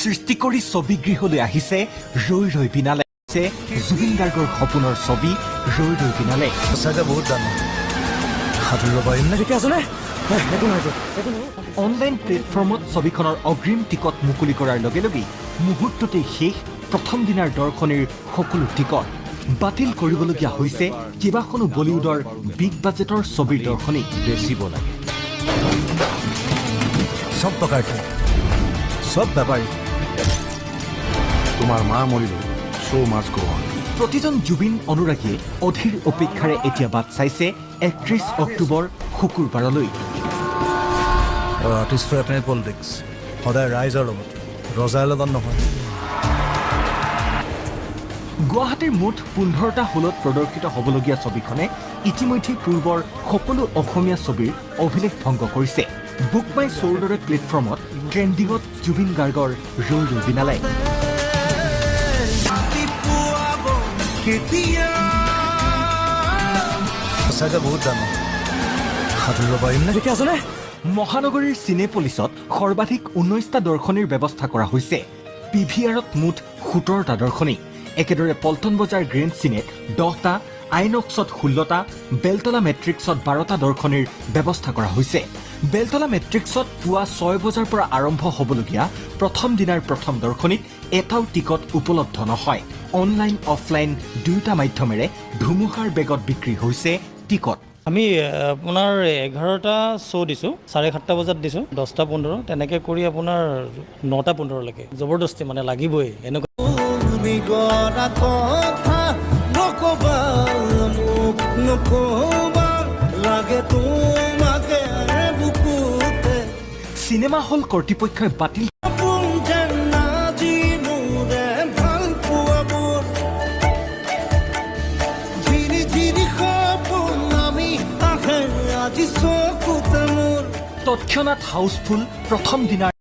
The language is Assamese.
সৃষ্টি কৰি ছবিগৃহলৈ আহিছে ৰৈ ৰৈ বিনালে জুবিন গাৰ্গৰ সপোনৰ ছবি ৰৈ ৰৈ বিনালে সঁচাকৈ বহুত দাম সাঁতুৰিব পাৰিম নে ঠিকে আছেনে অনলাইন প্লেটফৰ্মত ছবিখনৰ অগ্ৰিম টিকট মুকলি কৰাৰ লগে লগে মুহূৰ্ততেই শেষ প্ৰথম দিনাৰ দৰ্শনীৰ সকলো টিকট বাতিল কৰিবলগীয়া হৈছে কেইবাখনো বলিউডৰ বিগ বাজেটৰ ছবিৰ দৰ্শনী বেচিব লাগে সব টকাৰ সব বেপাৰী তোমাৰ মা মৰিলে শ্ব' মাছ গো অন প্ৰতিজন জুবিন অনুৰাগীয়ে অধীৰ অপেক্ষাৰে এতিয়া বাট চাইছে ৩১ অক্টোবৰ শুকুৰবাৰলৈ আৰ্টিষ্ট ফৰ এপনে পলিটিক্স সদায় ৰাইজৰ লগত ৰজাৰ লগত নহয় গুৱাহাটীৰ মুঠ ১৫টা হলত প্ৰদৰ্শিত হ'বলগীয়া ছবিখনে ইতিমধ্যে পূৰ্বৰ সকলো অসমীয়া ছবিৰ অভিলেখ ভংগ কৰিছে বুক মাই শ্ব'ৰ দৰে প্লেটফৰ্মত ট্ৰেণ্ডিঙত জুবিন গাৰ্গৰ ৰৈ ৰৈ বিনালে সঁচাকৈ বহুত দাম সাঁতুৰিব পাৰিম নে ঠিকে আছেনে মহানগৰীৰ চিনেপলিছত সৰ্বাধিক ১৯টা দৰ্শনীৰ ব্যৱস্থা কৰা হৈছে PVRত মুঠ ১৭টা দৰ্শনী একেদৰে পল্টন বজাৰ গ্ৰেণ্ড চিনেত 10টা আইনক্সত 16টা বেলতলা মেট্ৰিক্সত 12টা দৰ্শনীৰ ব্যৱস্থা কৰা হৈছে বেলতলা মেট্ৰিক্সত পুৱা 6 বজাৰ পৰা আৰম্ভ হ'বলগীয়া প্ৰথম দিনাৰ প্ৰথম দৰ্শনীত এটাও টিকট উপলব্ধ নহয় অনলাইন অফলাইন দুয়োটা মাধ্যমেৰে ধুমুহাৰ বেগত বিক্ৰী হৈছে টিকট আমি আপোনাৰ 11টা শ্ব' দিছোঁ 7:30 বজাত দিছোঁ 10:15 তেনেকৈ কৰি আপোনাৰ 9:15লৈকে জবৰদস্তি মানে লাগিবই এনেকুৱা চিনেমা হল কৰ্তৃপক্ষই বাতিল তৎক্ষণাৎ হাউচফুল প্ৰথম দিনাৰ